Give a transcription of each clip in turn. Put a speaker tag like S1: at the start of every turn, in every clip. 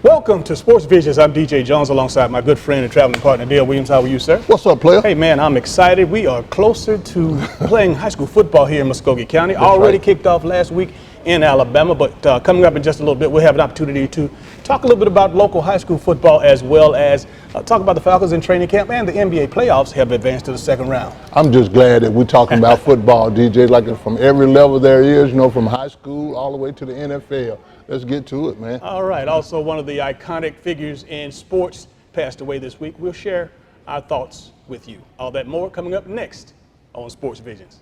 S1: Welcome to Sports Visions. I'm DJ Jones alongside my good friend and traveling partner Dale Williams. How are you, sir?
S2: What's up, player?
S1: Hey, man, I'm excited. We are closer to playing high school football here in Muskogee County.
S2: That's
S1: Already
S2: right.
S1: kicked off last week in Alabama, but coming up in just a little bit, we'll have an opportunity to talk a little bit about local high school football as well as talk about the Falcons in training camp, and the NBA playoffs have advanced to the second round.
S2: I'm just glad that we're talking about football, DJ, like from every level there is, from high school all the way to the NFL. Let's get to it, man.
S1: All right. Also, one of the iconic figures in sports passed away this week. We'll share our thoughts with you. All that more coming up next on Sports Visions.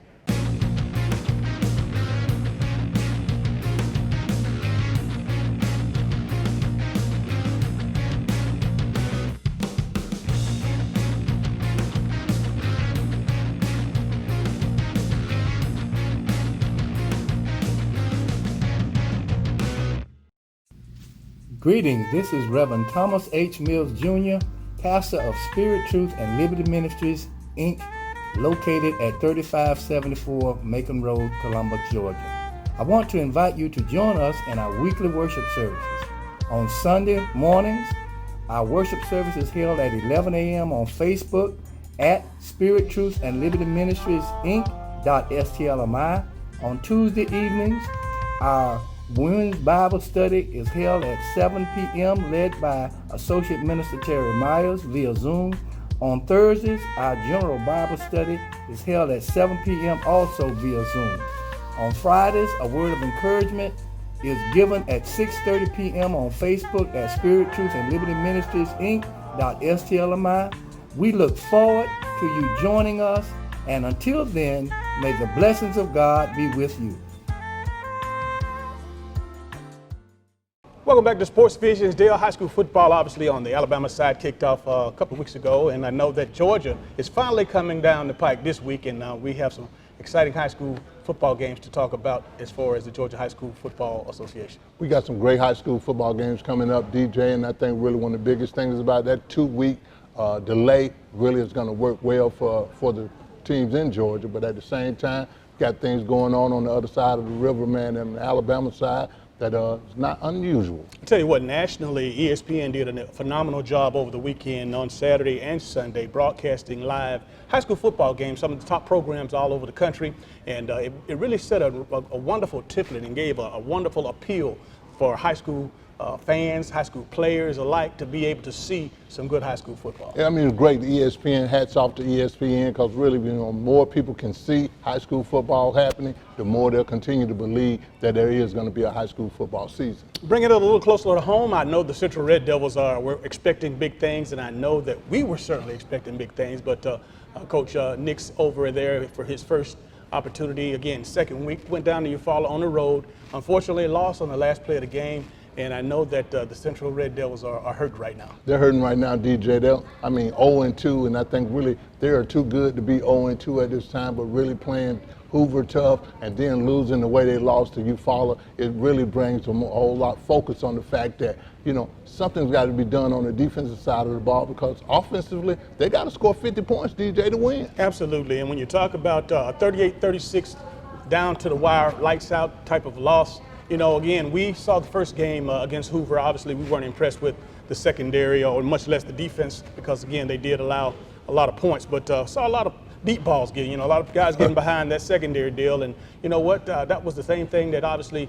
S3: Greetings, this is Reverend Thomas H. Mills Jr., pastor of Spirit, Truth, and Liberty Ministries, Inc., located at 3574 Macon Road, Columbus, Georgia. I want to invite you to join us in our weekly worship services. On Sunday mornings, our worship service is held at 11 a.m. on Facebook at Spirit, Truth, and Liberty Ministries, Inc.STLMI. On Tuesday evenings, our Women's Bible Study is held at 7 p.m. led by Associate Minister Terry Myers via Zoom. On Thursdays, our General Bible Study is held at 7 p.m. also via Zoom. On Fridays, a word of encouragement is given at 6:30 p.m. on Facebook at Spirit, Truth, and Liberty Ministries, Inc.STLMI. We look forward to you joining us, and until then, may the blessings of God be with you.
S1: Welcome back to Sports Visions. Dale, high school football, obviously, on the Alabama side kicked off a couple of weeks ago, and I know that Georgia is finally coming down the pike this week, and we have some exciting high school football games to talk about as far as the Georgia High School Football Association.
S2: We got some great high school football games coming up, DJ, and I think really one of the biggest things about that 2-week delay really is going to work well for the teams in Georgia, but at the same time, got things going on the other side of the river, man, and the Alabama side. That is not unusual.
S1: I'll tell you what, nationally, ESPN did a phenomenal job over the weekend on Saturday and Sunday broadcasting live high school football games, some of the top programs all over the country, and it really set a wonderful template and gave a wonderful appeal for high school fans, high school players alike to be able to see some good high school football.
S2: Yeah, I mean, it's great. ESPN, hats off to ESPN, because really, more people can see high school football happening, the more they'll continue to believe that there is going to be a high school football season.
S1: Bringing it a little closer to home, I know the Central Red Devils were expecting big things, and I know that we were certainly expecting big things, but Coach Nick's over there for his first opportunity, again, second week, went down to Eufaula on the road, unfortunately lost on the last play of the game. And I know that the Central Red Devils are hurt right now.
S2: They're hurting right now, DJ. 0-2, and I think really they are too good to be 0-2 at this time, but really playing Hoover tough and then losing the way they lost to Eufaula, it really brings a whole lot of focus on the fact that, something's got to be done on the defensive side of the ball, because offensively, they got to score 50 points, DJ, to win.
S1: Absolutely, and when you talk about a 38-36 down to the wire, lights out type of loss, again, we saw the first game against Hoover. Obviously, we weren't impressed with the secondary or much less the defense because, again, they did allow a lot of points. But saw a lot of deep balls getting, a lot of guys getting behind that secondary deal. And you know what? That was the same thing that obviously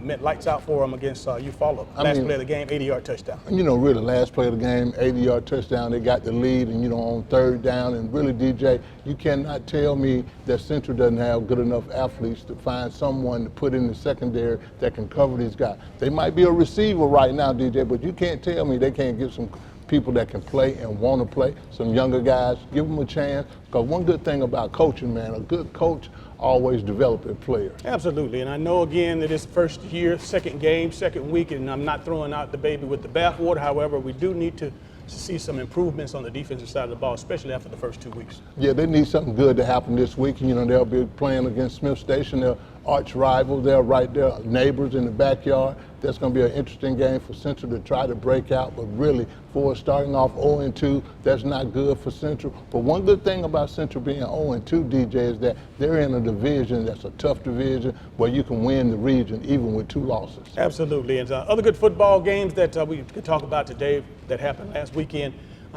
S1: meant lights out for them against Eufaula. Last play of the game, 80-yard touchdown.
S2: Really, last play of the game, 80-yard touchdown. They got the lead, and, on third down. And really, DJ, you cannot tell me that Central doesn't have good enough athletes to find someone to put in the secondary that can cover these guys. They might be a receiver right now, DJ, but you can't tell me they can't get some people that can play and want to play, some younger guys, give them a chance. Because one good thing about coaching, man, a good coach always develop a player.
S1: Absolutely, and I know again that it's first year, second game, second week, and I'm not throwing out the baby with the bathwater. However, we do need to see some improvements on the defensive side of the ball, especially after the first 2 weeks.
S2: Yeah, they need something good to happen this week. They'll be playing against Smith Station. They're arch rival. They're right there, neighbors in the backyard. That's going to be an interesting game for Central to try to break out, but really, for starting off 0-2, that's not good for Central. But one good thing about Central being 0-2, DJ, is that they're in a division that's a tough division where you can win the region even with 2 losses.
S1: Absolutely. And other good football games that we could talk about today that happened last weekend.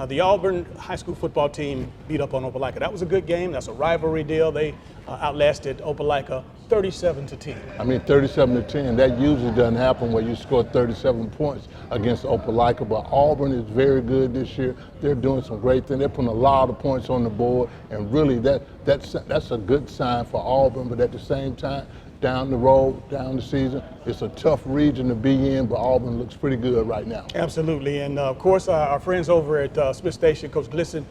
S1: The Auburn high school football team beat up on Opelika. That was a good game. That's a rivalry deal. They outlasted Opelika 37-10.
S2: I mean, 37-10, that usually doesn't happen where you score 37 points against Opelika, but Auburn is very good this year. They're doing some great things. They're putting a lot of points on the board, and really that's a good sign for Auburn, but at the same time, down the road, down the season, it's a tough region to be in, but Auburn looks pretty good right now.
S1: Absolutely, and of course, our friends over at Smith Station, Coach Glisson,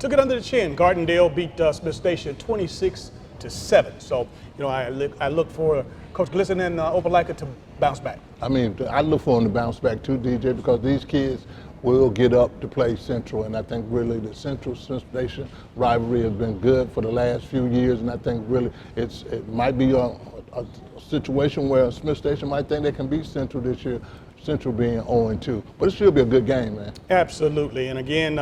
S1: took it under the chin. Gardendale beat Smith Station 26-7. So, I look for Coach Glisson and Opelika to bounce back.
S2: I mean, I look for them to bounce back too, DJ, because these kids will get up to play Central, and I think really the Central-Smith Station rivalry has been good for the last few years, and I think really it might be a situation where Smith Station might think they can beat Central this year, Central being 0-2. But it should be a good game, man.
S1: Absolutely, and again,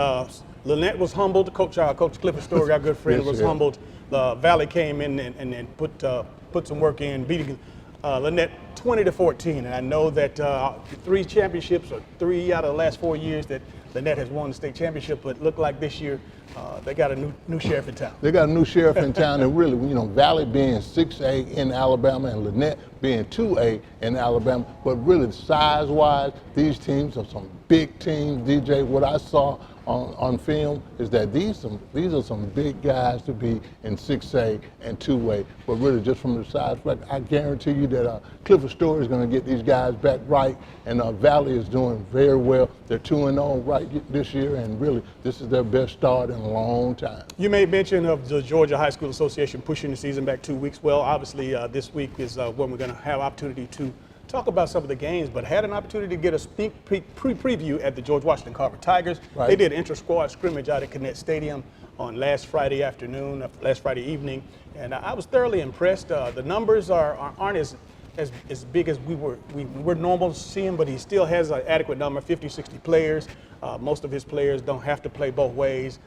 S1: Lynette was humbled. Coach Clifford Story, our good friend,
S2: Yes,
S1: was
S2: yeah.
S1: humbled. Valley came in and put some work in, beating Lynette 20-14. And I know that 3 championships, or 3 out of the last 4 years that Lynette has won the state championship, but it looked like this year they got a new sheriff in town.
S2: They got a new sheriff in town, and really, Valley being 6A in Alabama and Lynette being 2A in Alabama, but really size-wise, these teams are some big teams. DJ, what I saw on film is that these are some big guys to be in 6A and 2A, but really just from the size, I guarantee you that Clifford Story is going to get these guys back right, and Valley is doing very well. They're 2-0 right this year, and really this is their best start in a long time.
S1: You made mention of the Georgia High School Association pushing the season back 2 weeks. Well, obviously this week is when we're going to have opportunity to talk about some of the games, but had an opportunity to get a sneak preview at the George Washington Carver Tigers.
S2: Right.
S1: They did an inter-squad scrimmage out at Connect Stadium on last Friday evening, and I was thoroughly impressed. The numbers aren't as big as we're normal seeing, but he still has an adequate number, 50, 60 players. Most of his players don't have to play both ways.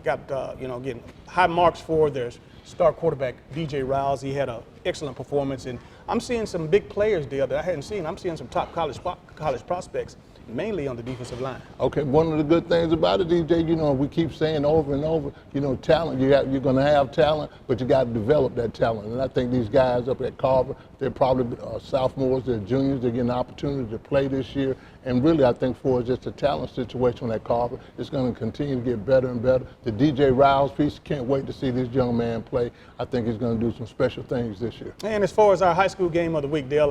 S1: Getting high marks for their star quarterback, DJ Riles. He had an excellent performance, and I'm seeing some big players there that I hadn't seen. I'm seeing some top college prospects, mainly on the defensive line.
S2: Okay, one of the good things about it, DJ, we keep saying over and over, talent, you're going to have talent, but you got to develop that talent. And I think these guys up at Carver, they're probably sophomores, they're juniors, they're getting an opportunity to play this year. And really, I think for just a talent situation at Carver, it's going to continue to get better and better. The DJ Riles piece, can't wait to see this young man play. I think he's going to do some special things this year.
S1: And as far as our high school game of the week, Dale,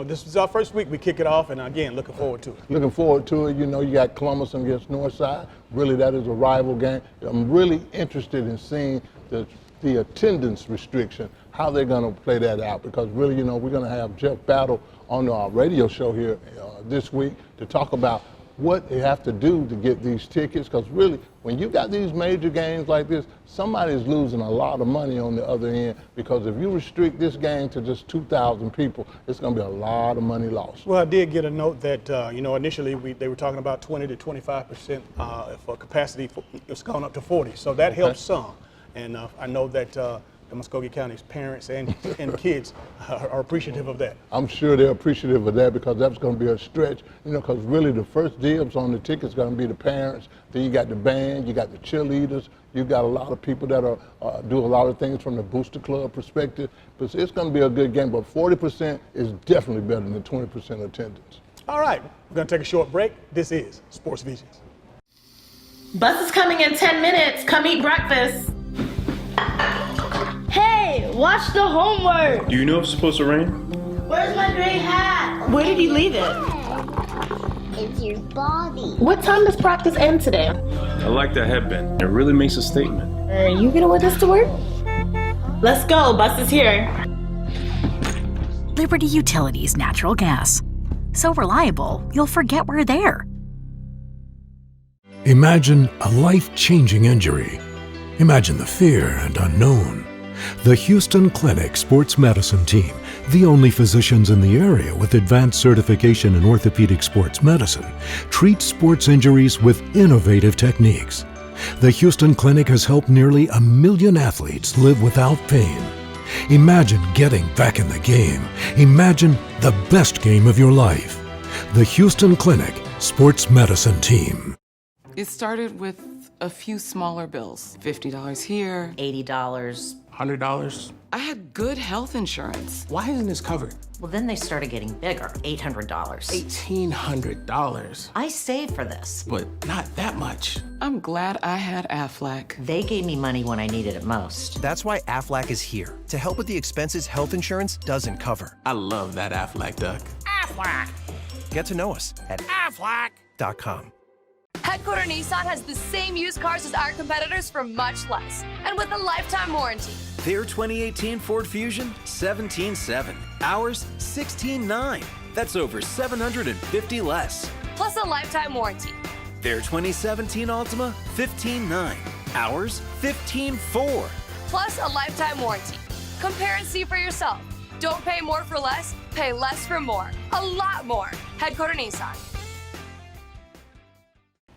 S1: this is our first week. We kick it off, and again, looking forward to it.
S2: Looking forward to it. You got Columbus against Northside. Really, that is a rival game. I'm really interested in seeing the attendance restriction, how they're going to play that out, because really, we're going to have Jeff Battle on our radio show here this week to talk about what they have to do to get these tickets, because really, when you got these major games like this, somebody's losing a lot of money on the other end, because if you restrict this game to just 2,000 people, it's going to be a lot of money lost.
S1: Well, I did get a note that, initially they were talking about 20 to 25% for capacity. It's gone up to 40, so that helps some. And I know that the Muskogee County's parents and kids are appreciative of that.
S2: I'm sure they're appreciative of that, because that's going to be a stretch, because really the first dibs on the tickets is going to be the parents. Then you got the band, you got the cheerleaders, you got a lot of people that do a lot of things from the Booster Club perspective. But it's going to be a good game, but 40% is definitely better than 20% attendance.
S1: All right, we're going to take a short break. This is Sports Visions.
S4: Bus is coming in 10 minutes. Come eat breakfast.
S5: Hey, watch the homework.
S6: Do you know if it's supposed to rain?
S5: Where's my gray hat?
S4: Where did you leave it?
S7: It's your body.
S4: What time does practice end today?
S6: I like that headband. It really makes a statement.
S4: Are you gonna wear this to work? Let's go, bus is here.
S8: Liberty Utilities natural gas. So reliable, you'll forget we're there.
S9: Imagine a life-changing injury. Imagine the fear and unknown. The Houston Clinic Sports Medicine Team, the only physicians in the area with advanced certification in orthopedic sports medicine, treats sports injuries with innovative techniques. The Houston Clinic has helped nearly 1 million athletes live without pain. Imagine getting back in the game. Imagine the best game of your life. The Houston Clinic Sports Medicine Team.
S10: It started with a few smaller bills. $50 here,
S11: $80.
S12: $100.
S10: I had good health insurance.
S12: Why isn't this covered?
S11: Well, then they started getting bigger. $800.
S12: $1,800.
S11: I saved for this.
S12: But not that much.
S10: I'm glad I had Aflac.
S11: They gave me money when I needed it most.
S13: That's why Aflac is here, to help with the expenses health insurance doesn't cover.
S12: I love that Aflac duck.
S13: Aflac! Get to know us at aflac.com.
S14: Headquarter Nissan has the same used cars as our competitors for much less, and with a lifetime warranty.
S15: Their 2018 Ford Fusion, 17.7. Ours, 16.9. That's over $750 less.
S14: Plus a lifetime warranty.
S15: Their 2017 Altima, 15.9. Ours, 15.4.
S14: Plus a lifetime warranty. Compare and see for yourself. Don't pay more for less, pay less for more. A lot more. Headquarter Nissan.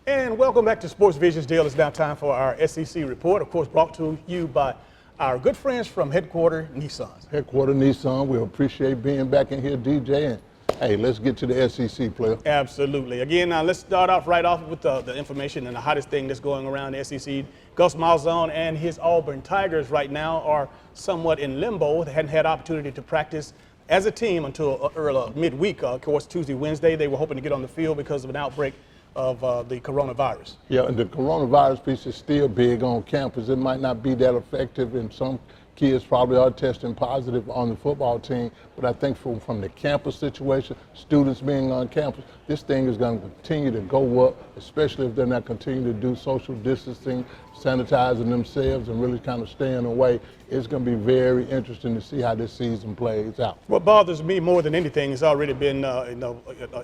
S1: And welcome back to Sports Visions, Dale. It's now time for our SEC report, of course, brought to you by our good friends from Headquarter Nissan.
S2: Headquarter Nissan, we appreciate being back in here, DJ. And hey, let's get to the SEC, player.
S1: Absolutely. Again, now let's start off right off with the information and the hottest thing that's going around the SEC. Gus Malzahn and his Auburn Tigers right now are somewhat in limbo. They hadn't had opportunity to practice as a team until early midweek. Of course, Tuesday, Wednesday, they were hoping to get on the field because of an outbreak of the coronavirus.
S2: Yeah, and the coronavirus piece is still big on campus. It might not be that effective, and some kids probably are testing positive on the football team, but I think from the campus situation, students being on campus, this thing is going to continue to go up, especially if they're not continuing to do social distancing, sanitizing themselves, and really kind of staying away. It's going to be very interesting to see how this season plays out.
S1: What bothers me more than anything has already been an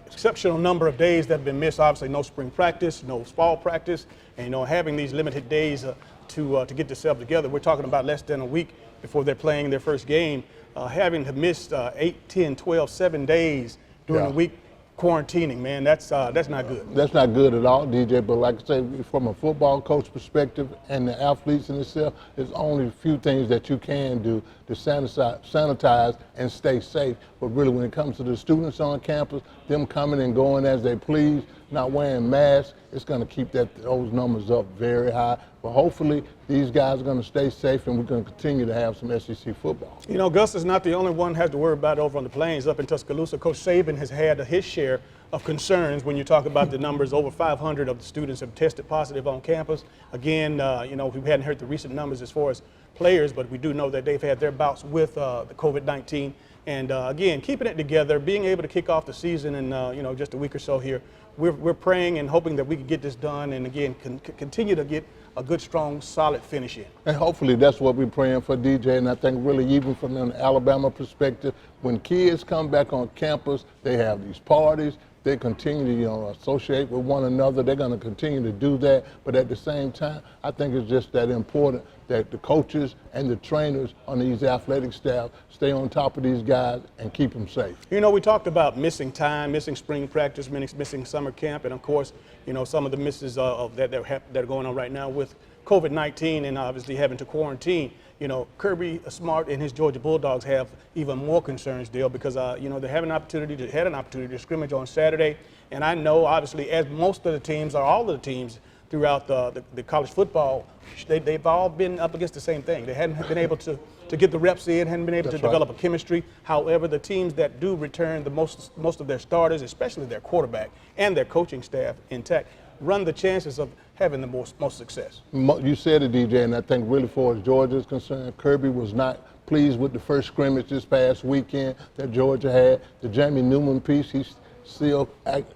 S1: exceptional number of days that have been missed. Obviously, no spring practice, no fall practice, and having these limited days to get themselves together. We're talking about less than a week before they're playing their first game. Having to miss 8, 10, 12, 7 days during the week quarantining, man, that's not good.
S2: That's not good at all, DJ, but like I say, from a football coach perspective and the athletes in itself, there's only a few things that you can do to sanitize and stay safe. But really, when it comes to the students on campus, them coming and going as they please, not wearing masks, it's going to keep those numbers up very high. But hopefully, these guys are going to stay safe, and we're going to continue to have some SEC football.
S1: Gus is not the only one who has to worry about it over on the Plains. Up in Tuscaloosa, Coach Saban has had his share of concerns when you talk about the numbers. Over 500 of the students have tested positive on campus. Again, we hadn't heard the recent numbers as far as players, but we do know that they've had their bouts with the COVID-19. And again, keeping it together, being able to kick off the season in just a week or so here. We're praying and hoping that we can get this done, and again continue to get a good, strong, solid finish in.
S2: And hopefully that's what we're praying for, DJ. And I think really even from an Alabama perspective, when kids come back on campus, they have these parties. They continue to associate with one another. They're going to continue to do that. But at the same time, I think it's just that important that the coaches and the trainers on these athletic staff stay on top of these guys and keep them safe.
S1: We talked about missing time, missing spring practice, missing summer camp, and of course, some of the misses that are going on right now with COVID-19 and obviously having to quarantine. Kirby Smart and his Georgia Bulldogs have even more concerns, Dale, because they had an opportunity to scrimmage on Saturday, and I know obviously as most of the teams or all of the teams throughout the college football, they've all been up against the same thing. They hadn't been able to get the reps in, hadn't been able to develop a chemistry. However, the teams that do return the most of their starters, especially their quarterback and their coaching staff intact, run the chances of having the most success.
S2: You said it, DJ, and I think really far as Georgia is concerned, Kirby was not pleased with the first scrimmage this past weekend that Georgia had. The Jamie Newman piece, he's still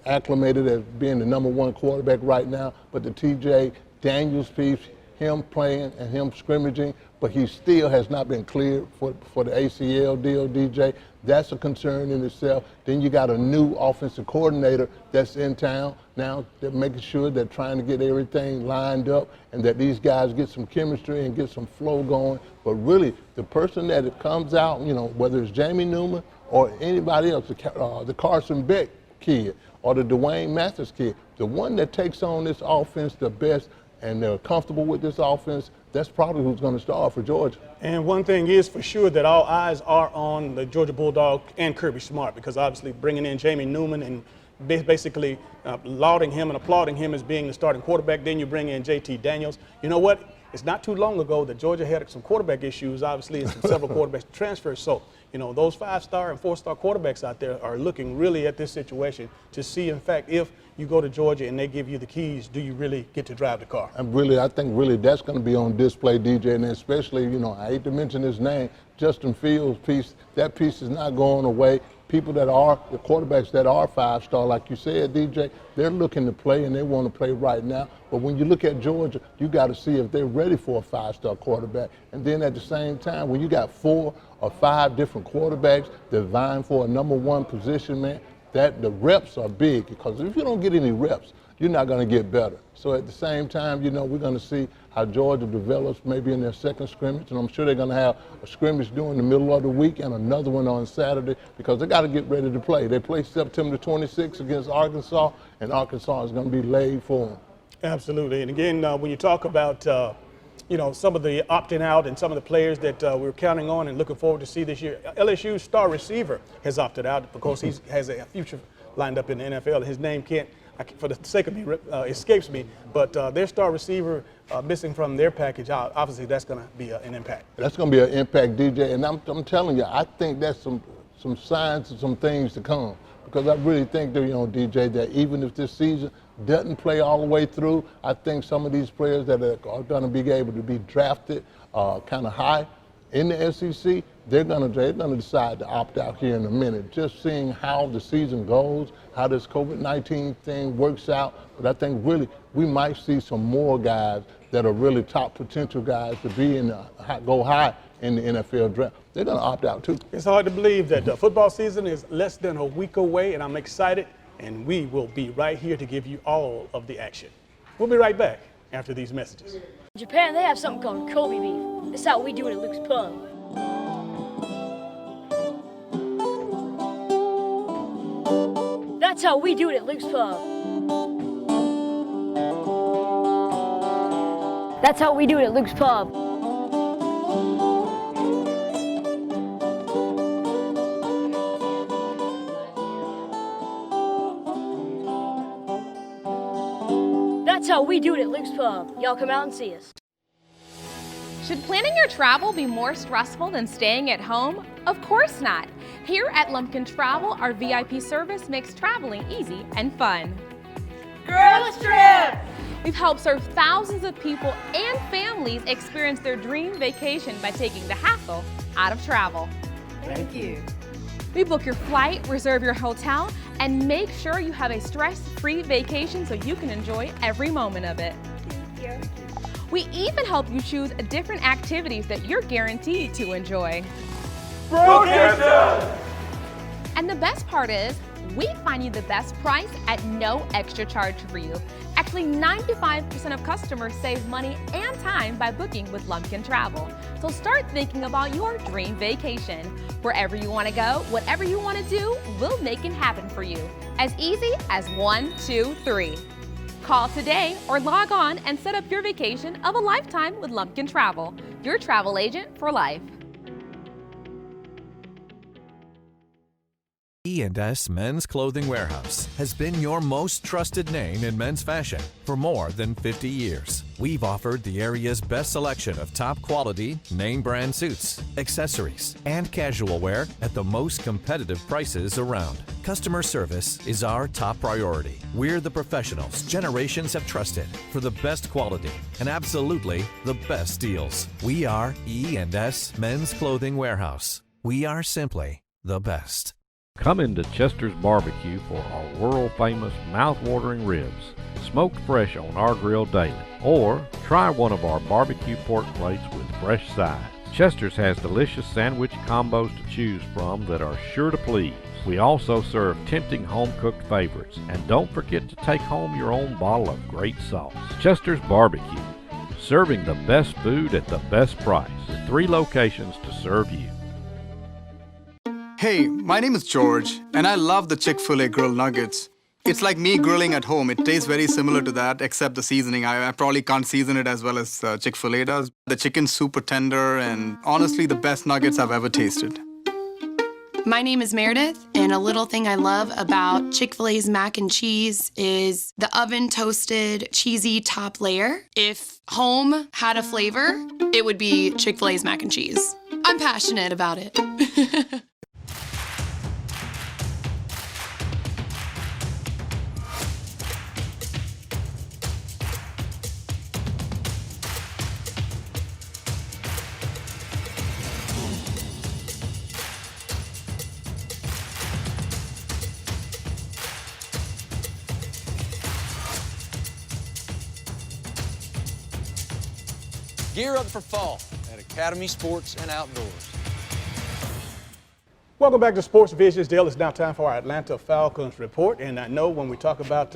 S2: acclimated as being the #1 quarterback right now, but the TJ Daniels piece, him playing and him scrimmaging, but he still has not been cleared for the ACL deal, DJ. That's a concern in itself. Then you got a new offensive coordinator that's in town. Now they're making sure they're trying to get everything lined up and that these guys get some chemistry and get some flow going. But really, the person that it comes out, you know, whether it's Jamie Newman or anybody else, the Carson Beck kid or the Dwayne Mathis kid, the one that takes on this offense the best and they're comfortable with this offense, that's probably who's going to start for Georgia.
S1: And one thing is for sure that all eyes are on the Georgia Bulldog and Kirby Smart, because obviously bringing in Jamie Newman and basically lauding him and applauding him as being the starting quarterback. Then you bring in JT Daniels. You know what? It's not too long ago that Georgia had some quarterback issues, obviously, and several quarterbacks transfers. So, you know, those 5-star and 4-star quarterbacks out there are looking really at this situation to see, in fact, if you go to Georgia and they give you the keys, do you really get to drive the car?
S2: And really, I think really that's going to be on display, DJ, and especially, you know, I hate to mention his name, Justin Fields' piece. That piece is not going away. People that are, the quarterbacks that are 5-star, like you said, DJ, they're looking to play and they want to play right now. But when you look at Georgia, you got to see if they're ready for a 5-star quarterback. And then at the same time, when you got 4 or 5 different quarterbacks that vying for a number 1 position, man, that the reps are big, because if you don't get any reps, you're not going to get better. So at the same time, you know, we're going to see how Georgia develops maybe in their second scrimmage, and I'm sure they're going to have a scrimmage during the middle of the week and another one on Saturday, because they got to get ready to play. They play September 26th against Arkansas, and Arkansas is going to be laid for them.
S1: Absolutely. And again, when you talk about, you know, some of the opting out and some of the players that we're counting on and looking forward to see this year, LSU's star receiver has opted out because he has a future lined up in the NFL. His name can't, for the sake of me, escapes me, but their star receiver missing from their package, obviously that's going to be an impact.
S2: That's going to be an impact, DJ, and I'm telling you, I think that's some signs of some things to come, because I really think that, you know, DJ, that even if this season doesn't play all the way through, I think some of these players that are going to be able to be drafted kind of high in the SEC, they're going to decide to opt out here in a minute. Just seeing how the season goes, how this COVID-19 thing works out. But I think really we might see some more guys that are really top potential guys to be in go high in the NFL draft. They're going to opt out too.
S1: It's hard to believe that the football season is less than a week away, and I'm excited, and we will be right here to give you all of the action. We'll be right back after these messages.
S16: In Japan, they have something called Kobe beef. That's how we do it at Luke's Pub. That's how we do it at Luke's Pub. That's how we do it at Luke's Pub. That's how we do it at Luke's Pub. Y'all come out and see us.
S17: Should planning your travel be more stressful than staying at home? Of course not. Here at Lumpkin Travel, our VIP service makes traveling easy and fun.
S5: Girls Trip!
S17: We've helped serve thousands of people and families experience their dream vacation by taking the hassle out of travel.
S5: Thank you.
S17: We book your flight, reserve your hotel, and make sure you have a stress-free vacation so you can enjoy every moment of it.
S5: Thank you.
S17: We even help you choose different activities that you're guaranteed to enjoy.
S5: Broadcast!
S17: And the best part is, we find you the best price at no extra charge for you. Actually, 95% of customers save money and time by booking with Lumpkin Travel. So start thinking about your dream vacation. Wherever you want to go, whatever you want to do, we'll make it happen for you. As easy as 1, 2, 3. Call today or log on and set up your vacation of a lifetime with Lumpkin Travel, your travel agent for life.
S15: E&S Men's Clothing Warehouse has been your most trusted name in men's fashion for more than 50 years. We've offered the area's best selection of top quality, name brand suits, accessories, and casual wear at the most competitive prices around. Customer service is our top priority. We're the professionals generations have trusted for the best quality and absolutely the best deals. We are E&S Men's Clothing Warehouse. We are simply the best.
S18: Come into Chester's Barbecue for our world-famous mouth-watering ribs, smoked fresh on our grill daily. Or try one of our barbecue pork plates with fresh sides. Chester's has delicious sandwich combos to choose from that are sure to please. We also serve tempting home-cooked favorites. And don't forget to take home your own bottle of great sauce. Chester's Barbecue, serving the best food at the best price, with 3 locations to serve you.
S19: Hey, my name is George, and I love the Chick-fil-A grilled nuggets. It's like me grilling at home. It tastes very similar to that, except the seasoning. I probably can't season it as well as Chick-fil-A does. The chicken's super tender, and honestly, the best nuggets I've ever tasted.
S20: My name is Meredith, and a little thing I love about Chick-fil-A's mac and cheese is the oven-toasted, cheesy top layer. If home had a flavor, it would be Chick-fil-A's mac and cheese. I'm passionate about it.
S21: Gear up for fall at Academy Sports and Outdoors.
S1: Welcome back to Sports Visions. Dale, it's now time for our Atlanta Falcons report. And I know when we talk about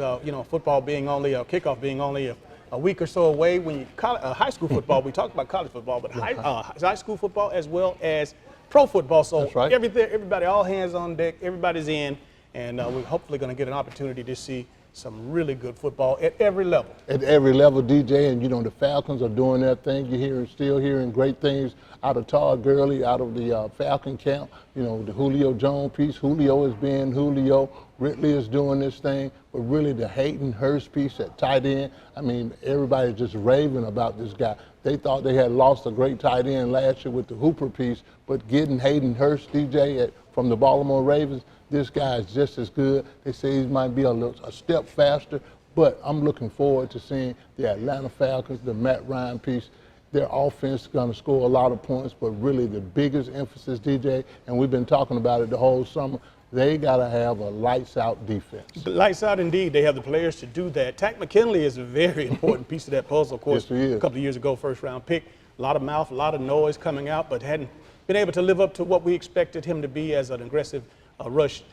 S1: football being only kickoff being only a week or so away, when you high school football, we talked about college football, but high school football as well as pro football. So
S2: That's right.
S1: everybody, all hands on deck, everybody's in, and we're hopefully going to get an opportunity to see some really good football at every level.
S2: At every level, DJ, and the Falcons are doing their thing. You're still hearing great things out of Todd Gurley, out of the Falcon camp. The Julio Jones piece. Julio is being Julio. Ridley is doing this thing. But really, the Hayden Hurst piece at tight end, I mean, everybody's just raving about this guy. They thought they had lost a great tight end last year with the Hooper piece, but getting Hayden Hurst, DJ, from the Baltimore Ravens, this guy is just as good. They say he might be a step faster, but I'm looking forward to seeing the Atlanta Falcons, the Matt Ryan piece. Their offense is going to score a lot of points, but really the biggest emphasis, DJ, and we've been talking about it the whole summer, they got to have a lights-out defense.
S1: Lights out indeed. They have the players to do that. Takk McKinley is a very important piece of that puzzle. Of course,
S2: yes, he is.
S1: A couple of years ago, first-round pick. A lot of mouth, a lot of noise coming out, but hadn't been able to live up to what we expected him to be as an aggressive rush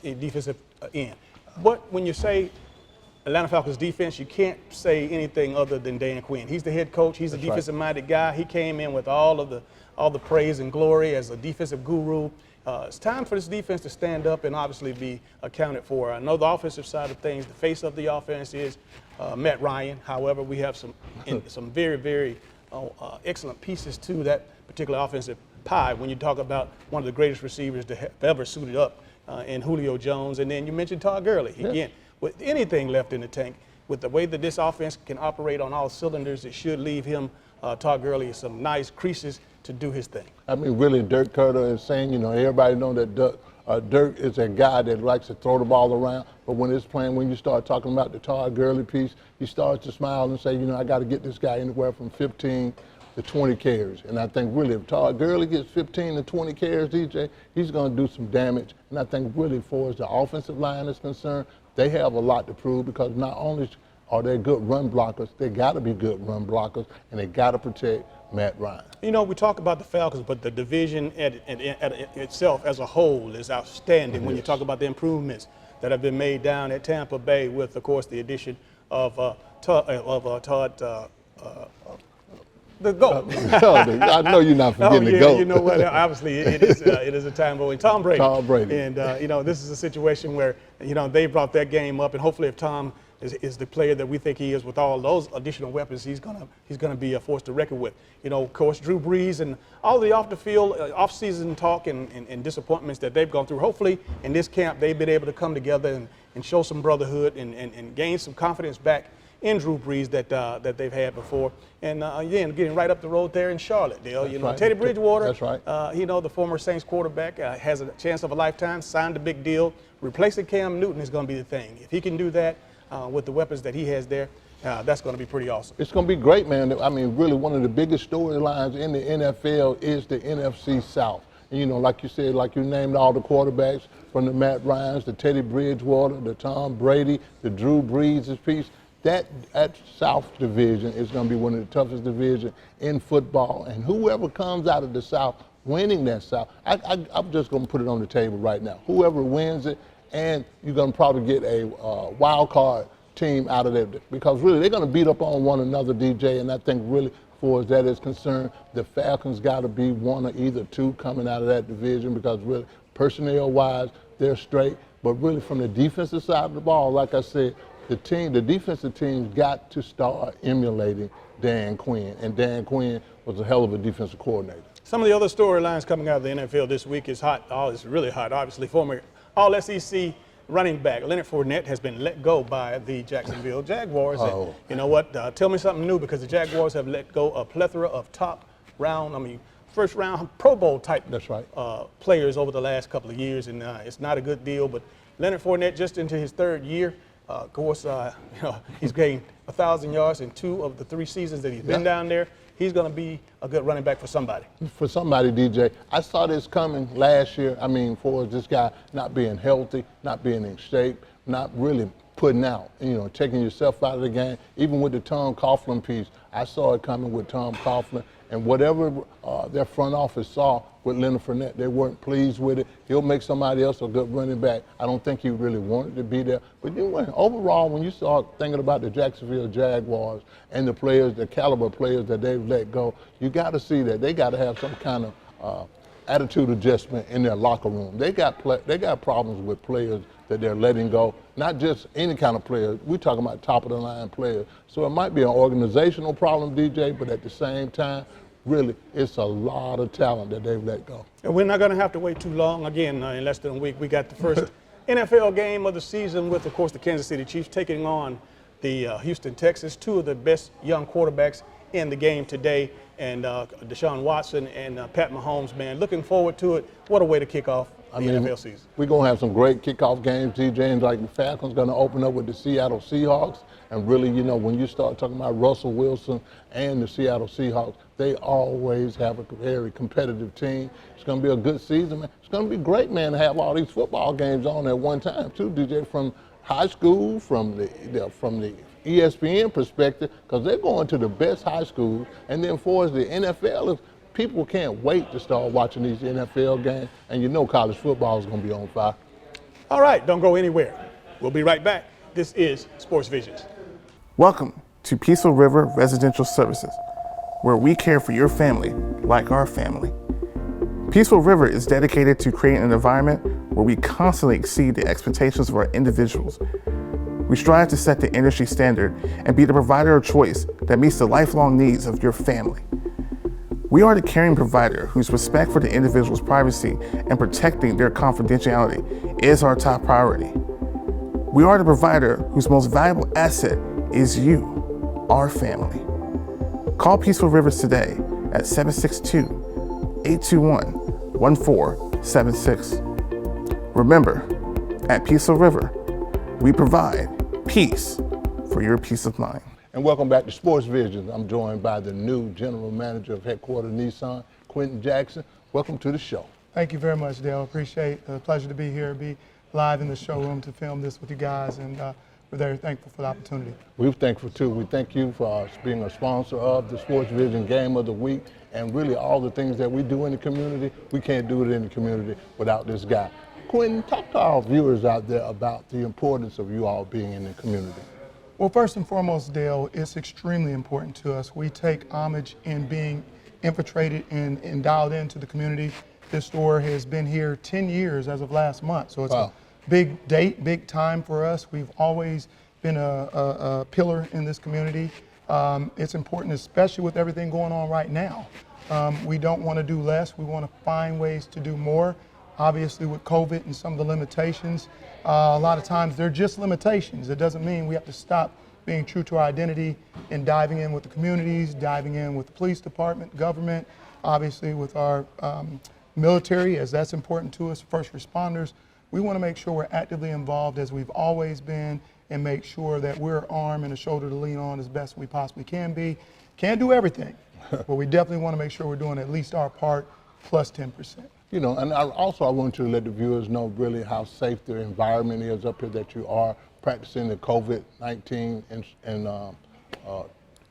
S1: defensive end. But when you say Atlanta Falcons defense, you can't say anything other than Dan Quinn. He's the head coach. He's a defensive-minded guy. He came in with all the praise and glory as a defensive guru. It's time for this defense to stand up and obviously be accounted for. I know the offensive side of things, the face of the offense is Matt Ryan. However, we have some very, very excellent pieces to that particular offensive pie when you talk about one of the greatest receivers to have ever suited up in Julio Jones. And then you mentioned Todd Gurley.
S2: Yeah.
S1: Again, with anything left in the tank, with the way that this offense can operate on all cylinders, it should leave him, Todd Gurley, some nice creases to do his thing.
S2: I mean, really, Dirk Koetter is saying, everybody knows that Dirk is a guy that likes to throw the ball around, but when you start talking about the Todd Gurley piece, he starts to smile and say, I got to get this guy anywhere from 15 to 20 carries. And I think really if Todd Gurley gets 15 to 20 carries, DJ, he's going to do some damage. And I think really as far as the offensive line is concerned, they have a lot to prove because not only are they good run blockers, they got to be good run blockers, and they got to protect Matt Ryan.
S1: We talk about the Falcons, but the division at itself as a whole is outstanding when you talk about the improvements that have been made down at Tampa Bay with, of course, the addition of Todd, the GOAT.
S2: I know you're not forgetting the GOAT.
S1: You know what? Obviously, it is a time boy. Tom Brady.
S2: Tom Brady.
S1: And, this is a situation where, they brought that game up, and hopefully if Tom is the player that we think he is with all those additional weapons, he's gonna be a force to reckon with. Of course, Drew Brees and all the off-the-field, off-season talk and disappointments that they've gone through. Hopefully, in this camp, they've been able to come together and show some brotherhood and gain some confidence back in Drew Brees that they've had before. And again, getting right up the road there in Charlotte, Dale.
S2: Right.
S1: Teddy Bridgewater,
S2: that's right.
S1: The former Saints quarterback, has a chance of a lifetime, signed a big deal. Replacing Cam Newton is going to be the thing. If he can do that with the weapons that he has there, that's going to be pretty awesome.
S2: It's going to be great, man. I mean, really one of the biggest storylines in the NFL is the NFC South. And, like you said, like you named all the quarterbacks from the Matt Ryans, the Teddy Bridgewater, the Tom Brady, the Drew Brees piece. that South division is going to be one of the toughest divisions in football, and whoever comes out of the South winning that South, I'm just going to put it on the table right now. Whoever wins it, and you're going to probably get a wild card team out of there, because really they're going to beat up on one another, DJ, and I think really, as far as that is concerned, the Falcons got to be one or either two coming out of that division, because really, personnel-wise, they're straight. But really, from the defensive side of the ball, like I said, the defensive team's got to start emulating Dan Quinn, and Dan Quinn was a hell of a defensive coordinator.
S1: Some of the other storylines coming out of the NFL this week is hot. Oh, it's really hot, obviously. Former All-SEC running back Leonard Fournette has been let go by the Jacksonville Jaguars. And you know what? Tell me something new, because the Jaguars have let go a plethora of first round Pro Bowl type players over the last couple of years, and it's not a good deal. But Leonard Fournette, just into his third year, of course, he's gained 1,000 yards in 2 of the 3 seasons that he's been down there. He's going to be a good running back for somebody. For somebody, DJ. I saw this coming last year. I mean, for this guy not being healthy, not being in shape, not really putting out, taking yourself out of the game. Even with the Tom Coughlin piece, I saw it coming with Tom Coughlin. And whatever their front office saw with Leonard Fournette, they weren't pleased with it. He'll make somebody else a good running back. I don't think he really wanted to be there. But overall, when you start thinking about the Jacksonville Jaguars and the players, the caliber players that they've let go, you got to see that they got to have some kind of attitude adjustment in their locker room. They got problems with players that they're letting go, not just any kind of player. We're talking about top-of-the-line players. So it might be an organizational problem, DJ, but at the same time, really, it's a lot of talent that they've let go. And we're not going to have to wait too long. Again, in less than a week, we got the first NFL game of the season with, of course, the Kansas City Chiefs taking on the Houston Texans, 2 of the best young quarterbacks in the game today, and Deshaun Watson and Pat Mahomes, man, looking forward to it. What a way to kick off the NFL season.
S2: We're going to have some great kickoff games, DJ, and like the Falcons going to open up with the Seattle Seahawks. And really, when you start talking about Russell Wilson and the Seattle Seahawks, they always have a very competitive team. It's going to be a good season, man. It's going to be great, man, to have all these football games on at one time, too, DJ, from high school, from the ESPN perspective, because they're going to the best high schools. And then for the NFL, people can't wait to start watching these NFL games, and college football is going to be on fire.
S1: All right, don't go anywhere. We'll be right back. This is Sports Visions.
S3: Welcome to Peaceful River Residential Services, where we care for your family like our family. Peaceful River is dedicated to creating an environment where we constantly exceed the expectations of our individuals. We strive to set the industry standard and be the provider of choice that meets the lifelong needs of your family. We are the caring provider whose respect for the individual's privacy and protecting their confidentiality is our top priority. We are the provider whose most valuable asset is you, our family. Call Peaceful Rivers today at 762-821-1476. Remember, at Peaceful River, we provide peace for your peace of mind.
S2: And welcome back to Sports Visions. I'm joined by the new General Manager of Headquarters Nissan, Quentin Jackson. Welcome to the show.
S22: Thank you very much, Dale. Appreciate the pleasure to be here, be live in the showroom to film this with you guys, and we're very thankful for the opportunity.
S2: We're thankful too. We thank you for being a sponsor of the Sports Vision Game of the Week, and really all the things that we do in the community. We can't do it in the community without this guy. Quentin, talk to our viewers out there about the importance of you all being in the community.
S22: Well, first and foremost, Dale, it's extremely important to us. We take homage in being infiltrated and dialed into the community. This store has been here 10 years as of last month, so it's a big date, big time for us. We've always been a pillar in this community. It's important, especially with everything going on right now. We don't want to do less. We want to find ways to do more. Obviously, with COVID and some of the limitations, a lot of times they're just limitations. It doesn't mean we have to stop being true to our identity and diving in with the communities, diving in with the police department, government, obviously with our military, as that's important to us, first responders. We want to make sure we're actively involved as we've always been and make sure that we're an arm and a shoulder to lean on as best we possibly can be. Can't do everything, but we definitely want to make sure we're doing at least our part plus 10%.
S2: And I want you to let the viewers know really how safe the environment is up here that you are practicing the COVID-19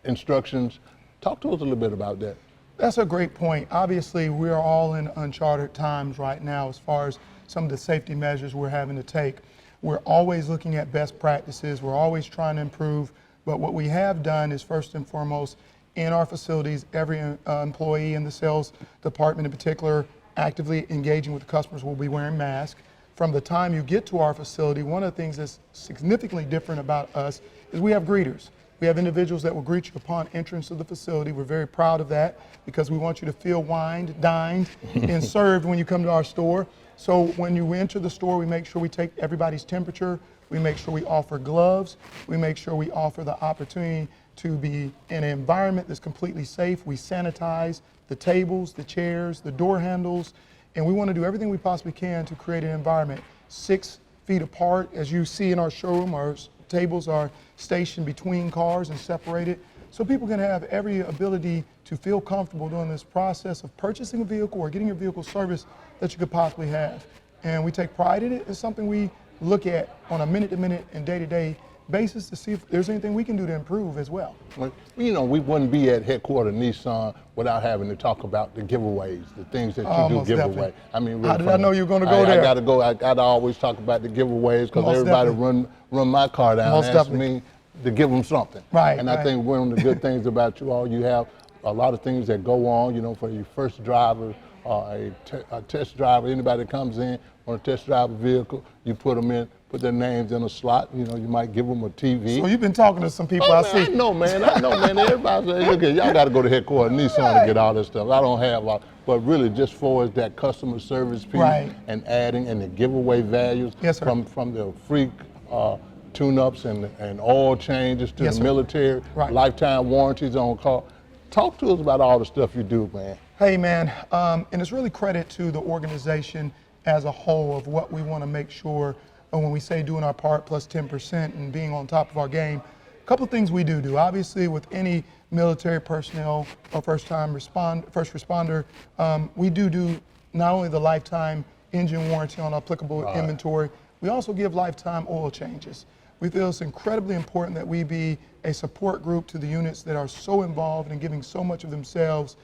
S2: instructions. Talk to us a little bit about that.
S22: That's a great point. Obviously, we are all in uncharted times right now as far as some of the safety measures we're having to take. We're always looking at best practices. We're always trying to improve. But what we have done is, first and foremost, in our facilities, every employee in the sales department in particular, actively engaging with the customers, will be wearing masks. From the time you get to our facility, one of the things that's significantly different about us is we have greeters. We have individuals that will greet you upon entrance of the facility. We're very proud of that because we want you to feel wined, dined, and served when you come to our store. So when you enter the store, we make sure we take everybody's temperature. We make sure we offer gloves. We make sure we offer the opportunity to be in an environment that's completely safe. We sanitize the tables, the chairs, the door handles, and we want to do everything we possibly can to create an environment 6 feet apart. As you see in our showroom, our tables are stationed between cars and separated, so people can have every ability to feel comfortable during this process of purchasing a vehicle or getting your vehicle service that you could possibly have. And we take pride in it. It's something we look at on a minute-to-minute and day-to-day basis to see if there's anything we can do to improve as well.
S2: Well, you know, we wouldn't be at headquarters Nissan without having to talk about the giveaways, the things that you do give away. I mean, really,
S22: how did I know you were going to go there?
S2: I gotta always talk about the giveaways because everybody run my car down and ask me to give them something.
S22: Right.
S2: And I think one of the good things about you all, you have a lot of things that go on. You know, for your first driver, a test driver, anybody that comes in want to test drive a vehicle, you put them in. Put their names in a slot. You know, you might give them a TV.
S22: So you've been talking to some people, I see.
S2: I know, man. Everybody says, look, y'all got to go to headquarters Nissan to get all this stuff. I don't have all, but really just for that customer service piece and adding and the giveaway values from the free tune-ups and oil changes to the military, lifetime warranties on car. Talk to us about all the stuff you do, man.
S22: Hey, man, and it's really credit to the organization as a whole of what we want to make sure. And when we say doing our part plus 10% and being on top of our game, a couple of things we do. Obviously, with any military personnel or first responder, we do not only the lifetime engine warranty on applicable inventory, we also give lifetime oil changes. We feel it's incredibly important that we be a support group to the units that are so involved in giving so much of themselves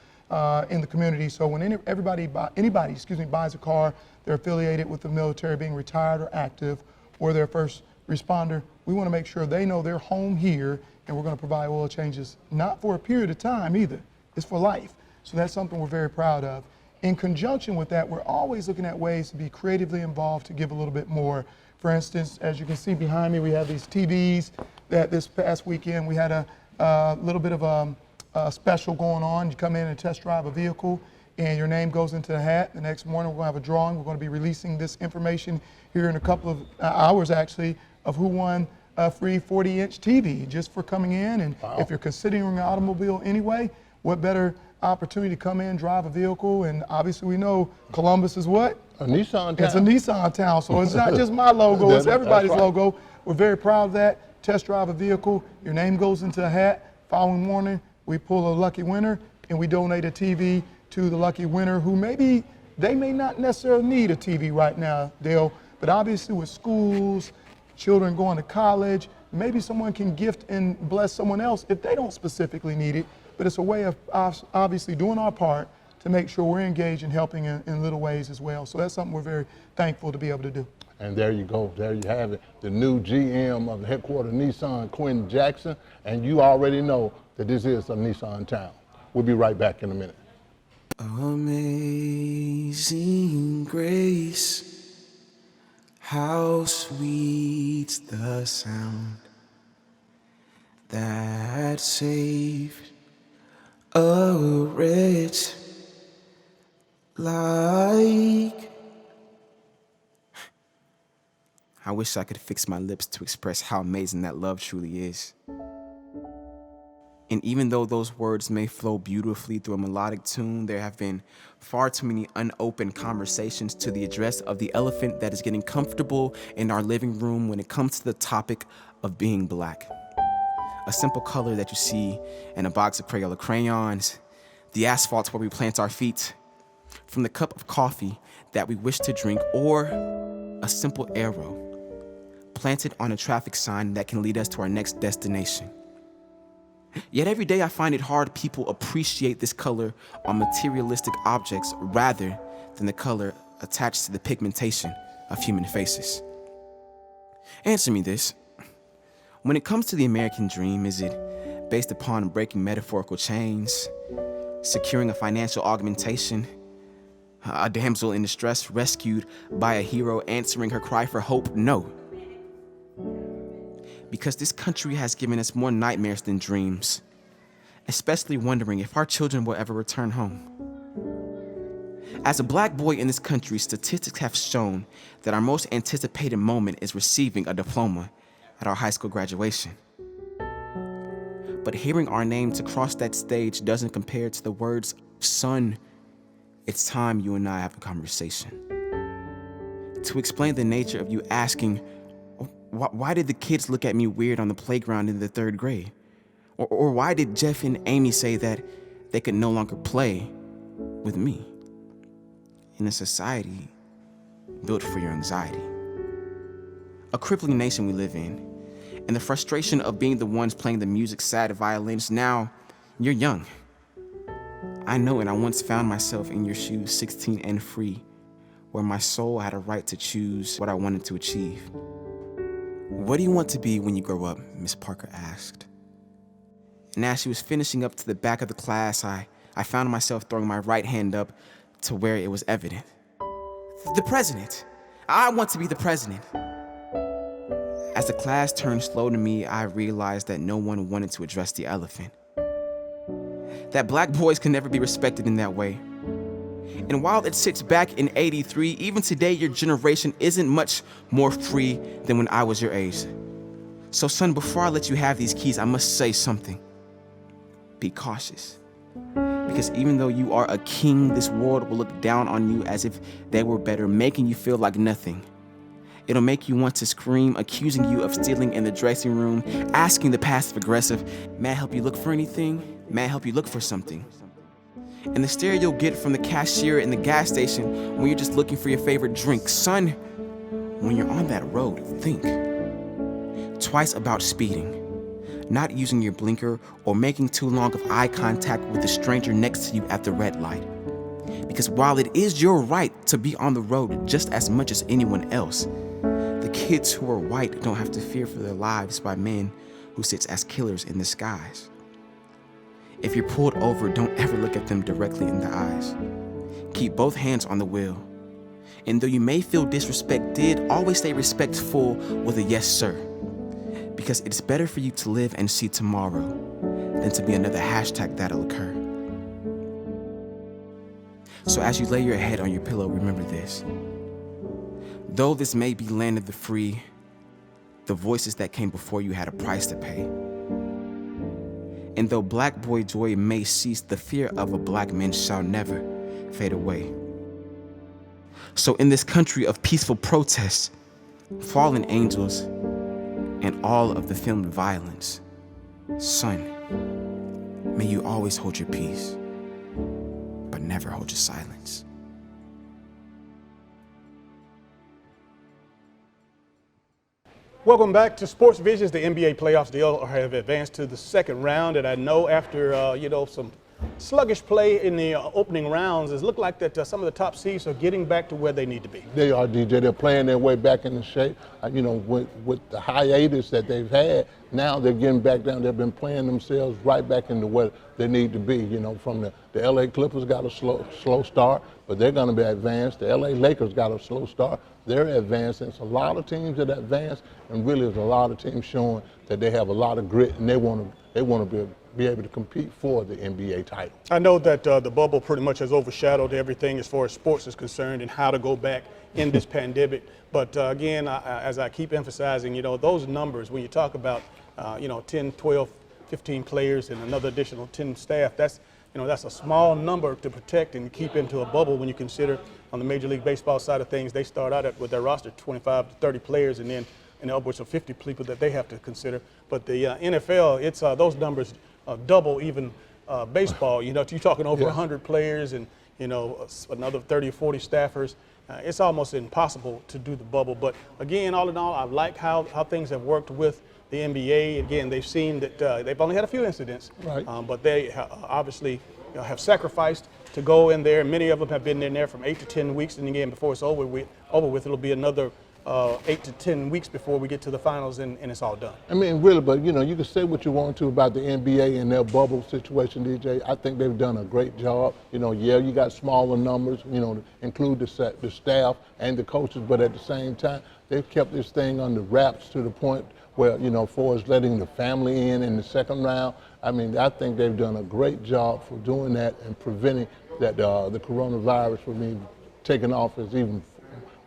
S22: in the community. So when anybody buys a car, they're affiliated with the military, being retired or active, or they're first responder, we want to make sure they know they're home here, and we're going to provide oil changes, not for a period of time either, it's for life. So that's something we're very proud of. In conjunction with that, we're always looking at ways to be creatively involved to give a little bit more. For instance, as you can see behind me, we have these TVs that this past weekend we had a little bit of a special going on. You come in and test drive a vehicle, and your name goes into the hat. The next morning, we're going to have a drawing. We're going to be releasing this information here in a couple of hours, actually, of who won a free 40-inch TV just for coming in. And if you're considering an automobile anyway, what better opportunity to come in, drive a vehicle, and obviously we know Columbus is what?
S2: A Nissan town.
S22: It's a Nissan town, so it's not just my logo, it's everybody's logo. We're very proud of that. Test drive a vehicle, your name goes into a hat. Following morning, we pull a lucky winner, and we donate a TV to the lucky winner who they may not necessarily need a TV right now, Dale, but obviously with schools, children going to college, maybe someone can gift and bless someone else if they don't specifically need it, but it's a way of us obviously doing our part to make sure we're engaged in helping in little ways as well. So that's something we're very thankful to be able to do.
S2: And there you go, there you have it. The new GM of the headquarters Nissan, Quentin Jackson, and you already know that this is a Nissan town. We'll be right back in a minute.
S12: Amazing grace, how sweet the sound that saved a wretch like. I wish I could fix my lips to express how amazing that love truly is. And even though those words may flow beautifully through a melodic tune, there have been far too many unopened conversations to the address of the elephant that is getting comfortable in our living room when it comes to the topic of being black. A simple color that you see in a box of Crayola crayons, the asphalt where we plant our feet, from the cup of coffee that we wish to drink, or a simple arrow planted on a traffic sign that can lead us to our next destination. Yet every day I find it hard people appreciate this color on materialistic objects rather than the color attached to the pigmentation of human faces. Answer me this. When it comes to the American dream, is it based upon breaking metaphorical chains, securing a financial augmentation, a damsel in distress rescued by a hero answering her cry for hope? No. Because this country has given us more nightmares than dreams, especially wondering if our children will ever return home. As a black boy in this country, statistics have shown that our most anticipated moment is receiving a diploma at our high school graduation. But hearing our names across that stage doesn't compare to the words, "Son, it's time you and I have a conversation." To explain the nature of you asking, why did the kids look at me weird on the playground in the 3rd grade? Or why did Jeff and Amy say that they could no longer play with me? In a society built for your anxiety. A crippling nation we live in, and the frustration of being the ones playing the music's sad violins. Now, you're young. I know, and I once found myself in your shoes, 16 and free, where my soul had a right to choose what I wanted to achieve. "What do you want to be when you grow up?" Miss Parker asked. And as she was finishing up to the back of the class, I found myself throwing my right hand up to where it was evident. "The president! I want to be the president!" As the class turned slow to me, I realized that no one wanted to address the elephant. That black boys can never be respected in that way. And while it sits back in '83, even today your generation isn't much more free than when I was your age. So son, before I let you have these keys, I must say something. Be cautious. Because even though you are a king, this world will look down on you as if they were better, making you feel like nothing. It'll make you want to scream, accusing you of stealing in the dressing room, asking the passive-aggressive, "May I help you look for anything? May I help you look for something?" And the stare you'll get from the cashier in the gas station when you're just looking for your favorite drink. Son, when you're on that road, think twice about speeding, not using your blinker, or making too long of eye contact with the stranger next to you at the red light. Because while it is your right to be on the road just as much as anyone else, the kids who are white don't have to fear for their lives by men who sit as killers in the skies. If you're pulled over, don't ever look at them directly in the eyes. Keep both hands on the wheel. And though you may feel disrespected, always stay respectful with a "yes, sir." Because it's better for you to live and see tomorrow than to be another hashtag that'll occur. So as you lay your head on your pillow, remember this. Though this may be land of the free, the voices that came before you had a price to pay. And though black boy joy may cease, the fear of a black man shall never fade away. So in this country of peaceful protests, fallen angels, and all of the filmed violence, son, may you always hold your peace, but never hold your silence.
S1: Welcome back to Sports Visions. The NBA playoffs still have advanced to the 2nd round, and I know after some sluggish play in the opening rounds, it looked like that some of the top seeds are getting back to where they need to be.
S2: They are, DJ. They're playing their way back into shape. With the hiatus that they've had, now they're getting back down. They've been playing themselves right back into where they need to be. From the LA Clippers got a slow start, but they're going to be advanced. The LA Lakers got a slow start. They're advanced. It's a lot of teams that advance, and really there's a lot of teams showing that they have a lot of grit, and they want to be able to compete for the NBA title.
S1: I know that the bubble pretty much has overshadowed everything as far as sports is concerned and how to go back in this pandemic. But again, as I keep emphasizing, those numbers, when you talk about 10, 12, 15 players and another additional 10 staff, that's a small number to protect and keep into a bubble when you consider on the Major League Baseball side of things, they start out with their roster 25 to 30 players and then upwards of 50 people that they have to consider. But the NFL, it's those numbers double even baseball. You're talking over 100 players and another 30 or 40 staffers. it's almost impossible to do the bubble. But again, all in all, I like how things have worked with the NBA. Again, they've seen that they've only had a few incidents,
S2: right.
S1: But they obviously have sacrificed to go in there. Many of them have been in there from 8 to 10 weeks, and again, before it's over with, it'll be another 8 to 10 weeks before we get to the finals and it's all done.
S2: I mean, really, but you can say what you want to about the NBA and their bubble situation, DJ. I think they've done a great job. Yeah, you got smaller numbers, include the staff and the coaches, but at the same time, they've kept this thing under wraps to the point where, for us letting the family in the second round. I mean, I think they've done a great job for doing that and preventing that the coronavirus from being taken off as even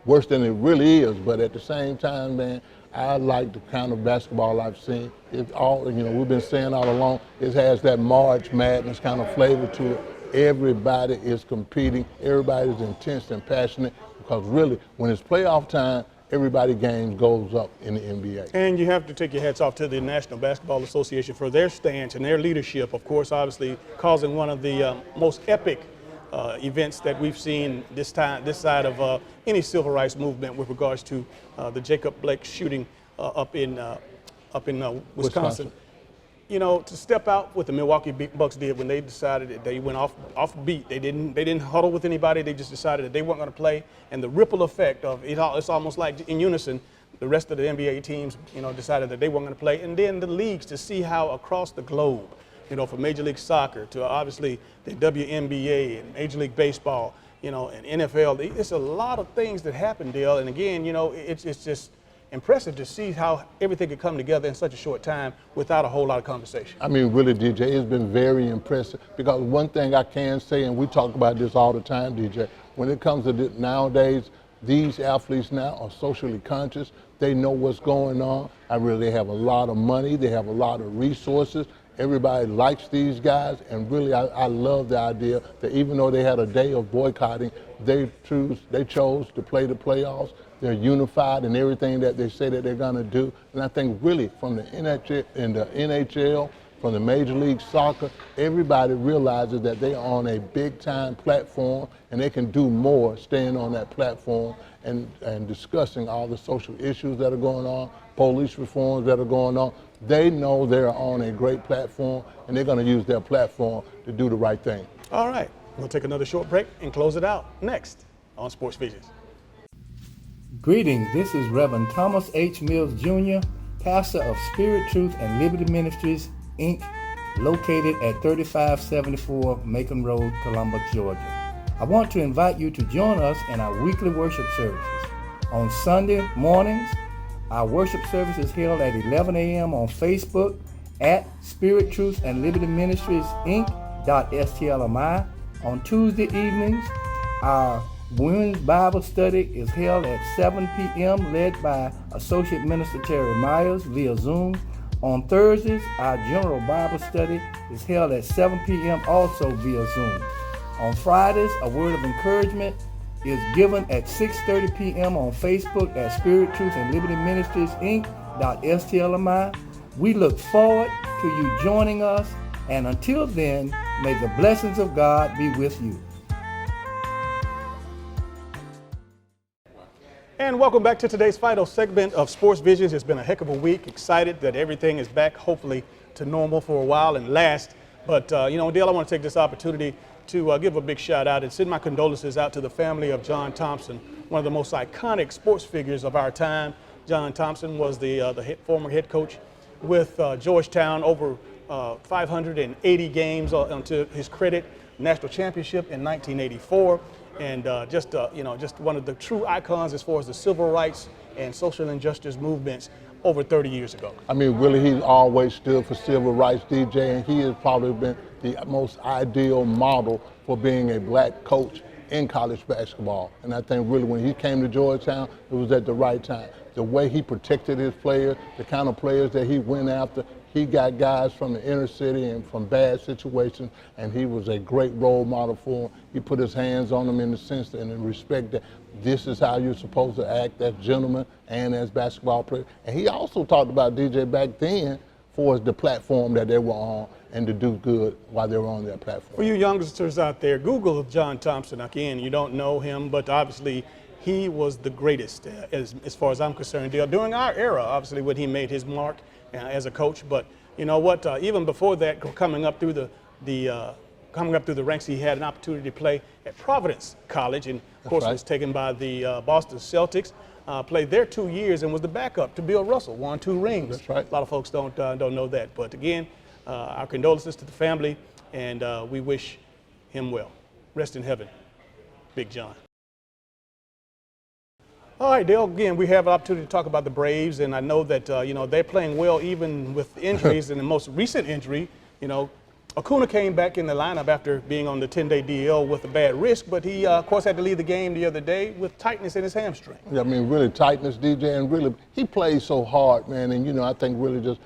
S2: worse than it really is. But at the same time, man, I like the kind of basketball I've seen. It's all, we've been saying all along, it has that March Madness kind of flavor to it. Everybody is competing. Everybody's intense and passionate because really, when it's playoff time, everybody's game goes up in the NBA.
S1: And you have to take your hats off to the National Basketball Association for their stance and their leadership, of course, obviously causing one of the most epic events that we've seen this side of any civil rights movement with regards to the Jacob Blake shooting up in Wisconsin. To step out what the Milwaukee Bucks did when they decided that they went off beat. They didn't huddle with anybody. They just decided that they weren't going to play. And the ripple effect of it, it's almost like in unison, the rest of the NBA teams, decided that they weren't going to play. And then the leagues, to see how across the globe, from Major League Soccer to obviously the WNBA and Major League Baseball, and NFL, it's a lot of things that happen, Dale. And again, it's just impressive to see how everything could come together in such a short time without a whole lot of conversation.
S2: I mean, really, DJ, it's been very impressive because one thing I can say, and we talk about this all the time, DJ, when it comes to nowadays, these athletes now are socially conscious. They know what's going on. They have a lot of money. They have a lot of resources. Everybody likes these guys, and really, I love the idea that even though they had a day of boycotting, they chose to play the playoffs. They're unified in everything that they say that they're going to do. And I think really from the NHL, from the Major League Soccer, everybody realizes that they're on a big-time platform and they can do more staying on that platform and discussing all the social issues that are going on, police reforms that are going on. They know they're on a great platform and they're going to use their platform to do the right thing.
S1: All right, we'll take another short break and close it out next on Sports Visions.
S6: Greetings, this is Reverend Thomas H. Mills Jr., pastor of Spirit, Truth, and Liberty Ministries, Inc., located at 3574 Macon Road, Columbus, Georgia. I want to invite you to join us in our weekly worship services. On Sunday mornings, our worship service is held at 11 a.m. on Facebook at Spirit, Truth, and Liberty Ministries, Inc.STLMI. On Tuesday evenings, our Women's Bible Study is held at 7 p.m. led by Associate Minister Terry Myers via Zoom. On Thursdays, our General Bible Study is held at 7 p.m. also via Zoom. On Fridays, a word of encouragement is given at 6:30 p.m. on Facebook at Spirit, Truth, and Liberty Ministries, Inc.STLMI. We look forward to you joining us, and until then, may the blessings of God be with you.
S1: And welcome back to today's final segment of Sports Visions. It's been a heck of a week. Excited that everything is back, hopefully, to normal for a while and last. But, Dale, I want to take this opportunity to give a big shout out and send my condolences out to the family of John Thompson, one of the most iconic sports figures of our time. John Thompson was the former head coach with Georgetown, over 580 games to his credit, national championship in 1984. And just one of the true icons as far as the civil rights and social injustice movements over 30 years ago.
S2: I mean, really, he's always stood for civil rights, DJ, and he has probably been the most ideal model for being a black coach in college basketball. And I think really when he came to Georgetown, it was at the right time. The way he protected his players, the kind of players that he went after, he got guys from the inner city and from bad situations, and he was a great role model for them. He put his hands on them in the sense and in respect that this is how you're supposed to act as gentlemen and as basketball players. And he also talked about DJ back then for the platform that they were on and to do good while they were on that platform.
S1: For you youngsters out there, Google John Thompson. Again, you don't know him, but obviously he was the greatest as far as I'm concerned, Dale. During our era, obviously, when he made his mark as a coach. But you know what? Even before that, coming up through the ranks, he had an opportunity to play at Providence College, and of course was taken by the Boston Celtics. Played there 2 years and was the backup to Bill Russell. Won 2 rings.
S2: That's right.
S1: A lot of folks don't know that. But again, our condolences to the family, and we wish him well. Rest in heaven, Big John. All right, Dale, again, we have an opportunity to talk about the Braves, and I know that, they're playing well even with injuries. And the most recent injury, Acuna came back in the lineup after being on the 10-day DL with a bad wrist, but he, of course, had to leave the game the other day with tightness in his hamstring.
S2: Yeah, I mean, really tightness, DJ, and really, he plays so hard, man, and, I think really just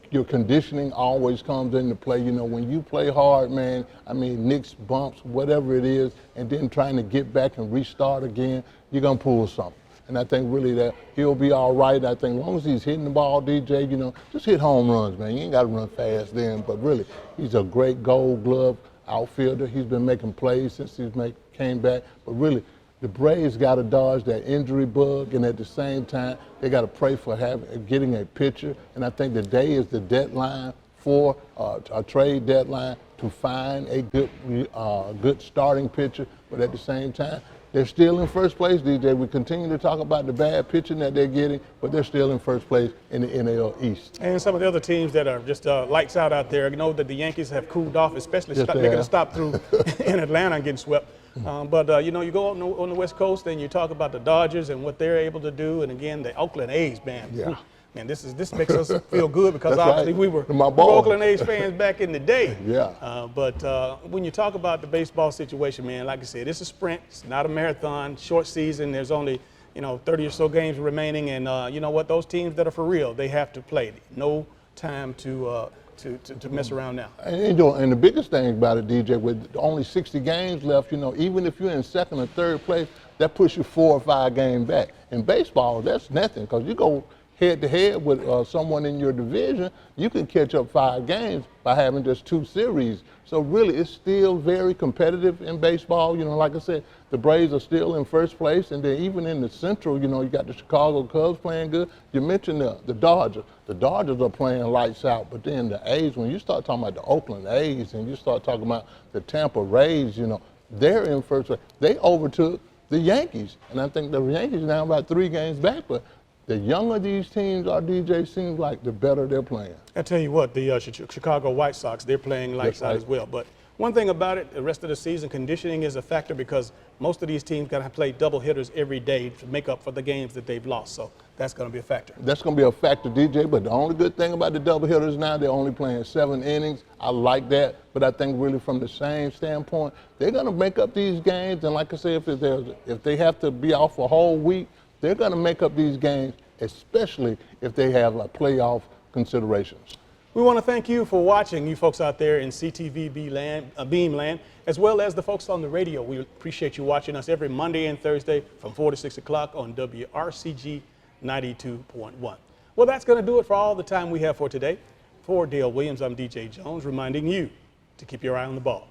S2: your conditioning always comes into play. When you play hard, man, I mean, nicks, bumps, whatever it is, and then trying to get back and restart again, you're going to pull something. And I think really that he'll be all right. I think as long as he's hitting the ball, DJ, just hit home runs, man. You ain't got to run fast then. But really, he's a great Gold Glove outfielder. He's been making plays since he came back. But really, the Braves got to dodge that injury bug, and at the same time, they got to pray for getting a pitcher. And I think today is the deadline for a trade deadline to find a good starting pitcher. But at the same time, they're still in first place, DJ. We continue to talk about the bad pitching that they're getting, but they're still in first place in the NL East.
S1: And some of the other teams that are just lights out there, that the Yankees have cooled off, especially making a stop through in Atlanta and getting swept. But, you go on the West Coast and you talk about the Dodgers and what they're able to do. And, again, the Oakland A's, man.
S2: Yeah.
S1: Man, this makes us feel good because
S2: That's
S1: obviously
S2: right.
S1: we were Oakland A's fans back in the day.
S2: Yeah.
S1: But when you talk about the baseball situation, man, like I said, it's a sprint. It's not a marathon. Short season. There's only 30 or so games remaining, and you know what? Those teams that are for real, they have to play. No time to mess around now.
S2: And the biggest thing about it, DJ, with only 60 games left, even if you're in second or third place, that puts you 4 or 5 games back. In baseball, that's nothing because you go head-to-head with someone in your division, you can catch up 5 games by having just 2 series. So really, it's still very competitive in baseball. Like I said, the Braves are still in first place, and then even in the Central, you got the Chicago Cubs playing good. You mentioned the Dodgers. The Dodgers are playing lights out, but then the A's, when you start talking about the Oakland A's and you start talking about the Tampa Rays, they're in first place. They overtook the Yankees, and I think the Yankees are now about 3 games back, but the younger these teams are, DJ, seems like the better they're playing.
S1: I tell you what, the Chicago White Sox, they're playing lights out as well. But one thing about it, the rest of the season, conditioning is a factor because most of these teams got to play double hitters every day to make up for the games that they've lost. So that's going to be a factor.
S2: That's going to be a factor, DJ. But the only good thing about the double hitters now, they're only playing 7 innings. I like that. But I think really from the same standpoint, they're going to make up these games. And like I said, if they have to be off a whole week, they're going to make up these games, especially if they have playoff considerations.
S1: We want to thank you for watching, you folks out there in CTV Beam Land, as well as the folks on the radio. We appreciate you watching us every Monday and Thursday from 4 to 6 o'clock on WRCG 92.1. Well, that's going to do it for all the time we have for today. For Dale Williams, I'm DJ Jones, reminding you to keep your eye on the ball.